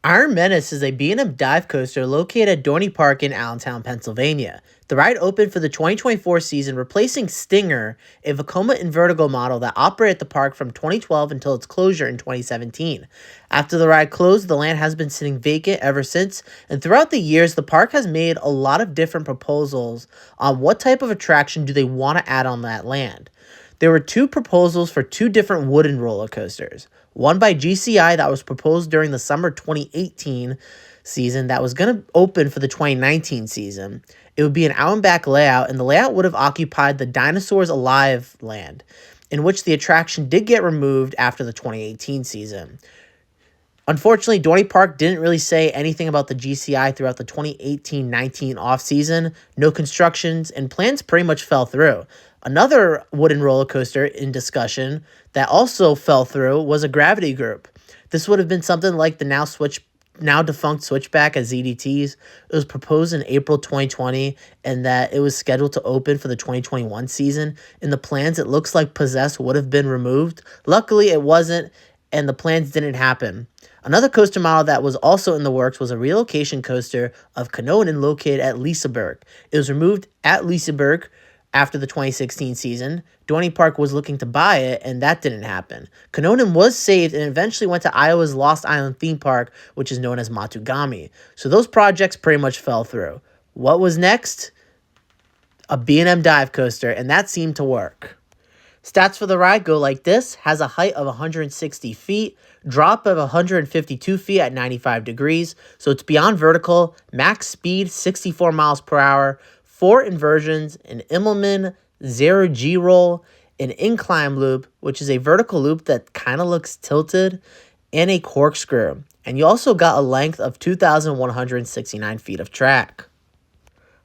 Iron Menace is a B&M dive coaster located at Dorney Park in Allentown, Pennsylvania. The ride opened for the 2024 season, replacing Stinger, a Vekoma Invertigo model that operated at the park from 2012 until its closure in 2017. After the ride closed, the land has been sitting vacant ever since, and throughout the years, the park has made a lot of different proposals on what type of attraction do they want to add on that land. There were two proposals for two different wooden roller coasters. One by GCI that was proposed during the summer 2018 season that was going to open for the 2019 season. It would be an out and back layout, and the layout would have occupied the Dinosaurs Alive land, in which the attraction did get removed after the 2018 season. Unfortunately, Dorney Park didn't really say anything about the GCI throughout the 2018-19 offseason. No constructions, and plans pretty much fell through. Another wooden roller coaster in discussion that also fell through was a Gravity Group. This would have been something like the now defunct Switchback at ZDT's. It was proposed in April 2020, and that it was scheduled to open for the 2021 season. In the plans, it looks like Possess would have been removed. Luckily, it wasn't, and the plans didn't happen. Another coaster model that was also in the works was a relocation coaster of Kanonen located at Liseberg. It was removed at Liseberg after the 2016 season. Dorney Park was looking to buy it, and that didn't happen. Kanonen was saved and eventually went to Iowa's Lost Island theme park, which is known as Matugami. So those projects pretty much fell through. What was next? A B&M dive coaster, and that seemed to work. Stats for the ride go like this: has a height of 160 feet, drop of 152 feet at 95 degrees, so it's beyond vertical, max speed 64 miles per hour, 4 inversions, an Immelman 0G roll, an incline loop, which is a vertical loop that kind of looks tilted, and a corkscrew. And you also got a length of 2,169 feet of track.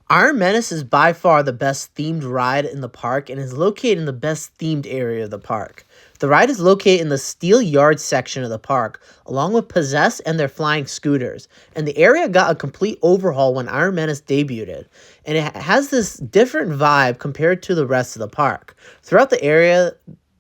Iron Menace is by far the best themed ride in the park and is located in the best themed area of the park. The ride is located in the Steel Yard section of the park, along with Possess and their flying scooters, and the area got a complete overhaul when Iron Menace debuted, and it has this different vibe compared to the rest of the park. Throughout the area,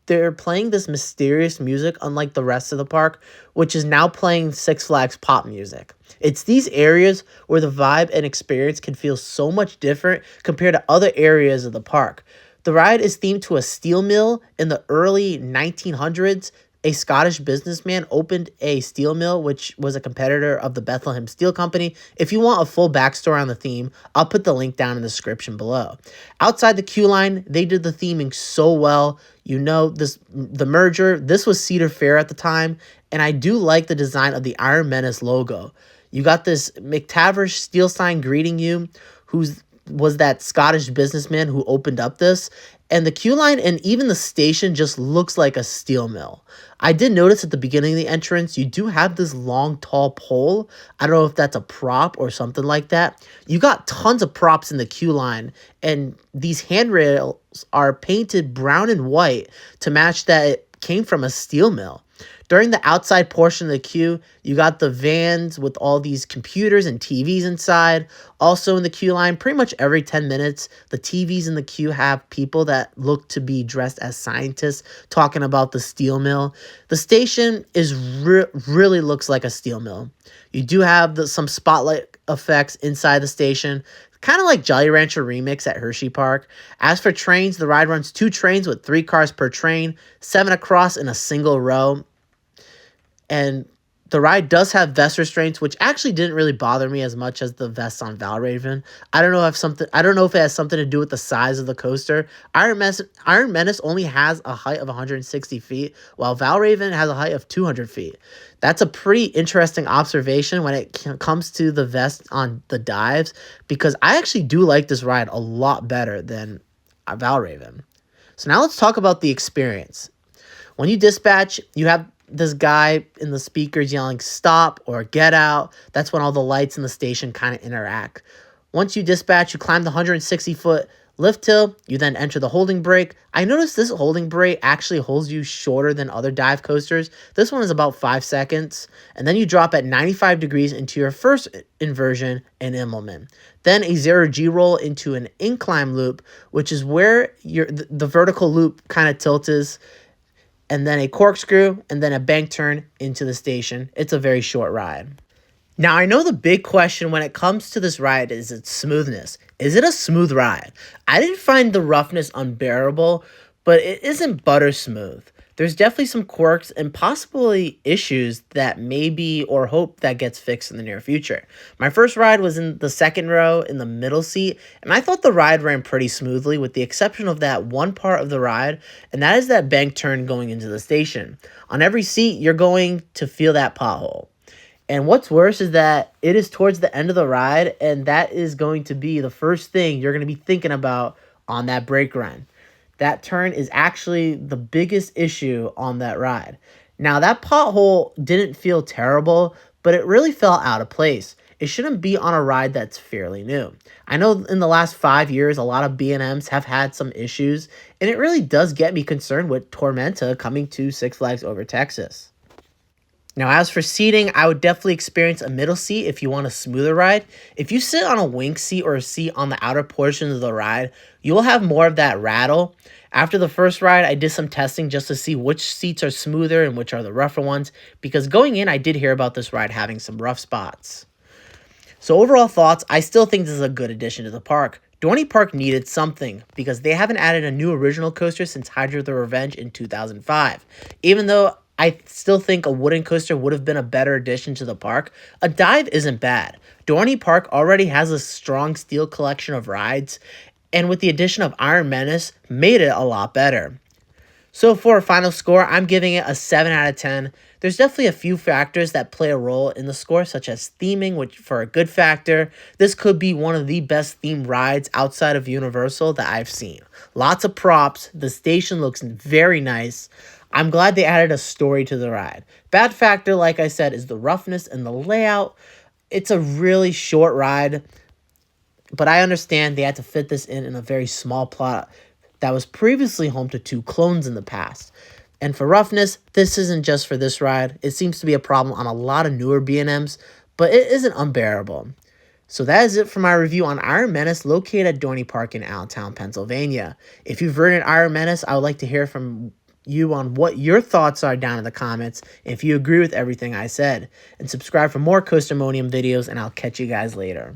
they're playing this mysterious music unlike the rest of the park, which is now playing Six Flags pop music. It's these areas where the vibe and experience can feel so much different compared to other areas of the park. The ride is themed to a steel mill. In the early 1900s, a Scottish businessman opened a steel mill, which was a competitor of the Bethlehem Steel Company. If you want a full backstory on the theme, I'll put the link down in the description below. Outside the queue line, they did the theming so well. You know, the merger, this was Cedar Fair at the time, and I do like the design of the Iron Menace logo. You got this McTavish steel sign greeting you, was that Scottish businessman who opened up this. And the queue line and even the station just looks like a steel mill. I did notice at the beginning of the entrance, you do have this long, tall pole. I don't know if that's a prop or something like that. You got tons of props in the queue line, and these handrails are painted brown and white to match that it came from a steel mill. During the outside portion of the queue, you got the vans with all these computers and TVs inside. Also in the queue line, pretty much every 10 minutes, the TVs in the queue have people that look to be dressed as scientists talking about the steel mill. The station is really looks like a steel mill. You do have some spotlight effects inside the station, kind of like Jolly Rancher Remix at Hershey Park. As for trains, the ride runs 2 trains with 3 cars per train, 7 across in a single row. And the ride does have vest restraints, which actually didn't really bother me as much as the vests on Valraven. I don't know if it has something to do with the size of the coaster. Iron Menace only has a height of 160 feet, while Valraven has a height of 200 feet. That's a pretty interesting observation when it comes to the vest on the dives, because I actually do like this ride a lot better than Valraven. So now let's talk about the experience. When you dispatch, you have this guy in the speakers yelling stop or get out. That's when all the lights in the station kind of interact. Once you dispatch, you climb the 160-foot lift hill. You then enter the holding brake. I noticed this holding brake actually holds you shorter than other dive coasters. This one is about 5 seconds. And then you drop at 95 degrees into your first inversion and Immelman. Then a 0G roll into an incline loop, which is where the vertical loop kind of tilts, and then a corkscrew, and then a bank turn into the station. It's a very short ride. Now, I know the big question when it comes to this ride is its smoothness. Is it a smooth ride? I didn't find the roughness unbearable, but it isn't butter smooth. There's definitely some quirks and possibly issues that maybe or hope that gets fixed in the near future. My first ride was in the second row in the middle seat, and I thought the ride ran pretty smoothly with the exception of that one part of the ride, and that is that bank turn going into the station. On every seat, you're going to feel that pothole. And what's worse is that it is towards the end of the ride, and that is going to be the first thing you're going to be thinking about on that brake run. That turn is actually the biggest issue on that ride. Now, that pothole didn't feel terrible, but it really felt out of place. It shouldn't be on a ride that's fairly new. I know in the last 5 years, a lot of B&Ms have had some issues, and it really does get me concerned with Tormenta coming to Six Flags Over Texas. Now, as for seating, I would definitely experience a middle seat if you want a smoother ride. If you sit on a wing seat or a seat on the outer portion of the ride, you will have more of that rattle. After the first ride, I did some testing just to see which seats are smoother and which are the rougher ones, because going in, I did hear about this ride having some rough spots. So overall thoughts, I still think this is a good addition to the park. Dorney Park needed something because they haven't added a new original coaster since Hydro the Revenge in 2005. Even though I still think a wooden coaster would have been a better addition to the park, a dive isn't bad. Dorney Park already has a strong steel collection of rides, and with the addition of Iron Menace, made it a lot better. So for a final score, I'm giving it a 7 out of 10. There's definitely a few factors that play a role in the score, such as theming, which for a good factor, this could be one of the best themed rides outside of Universal that I've seen. Lots of props, the station looks very nice. I'm glad they added a story to the ride. Bad factor, like I said, is the roughness and the layout. It's a really short ride, but I understand they had to fit this in a very small plot that was previously home to 2 clones in the past. And for roughness, this isn't just for this ride. It seems to be a problem on a lot of newer B&Ms, but it isn't unbearable. So that is it for my review on Iron Menace, located at Dorney Park in Allentown, Pennsylvania. If you've ridden Iron Menace, I would like to hear from you on what your thoughts are down in the comments, if you agree with everything I said. And subscribe for more Coastermonium videos, and I'll catch you guys later.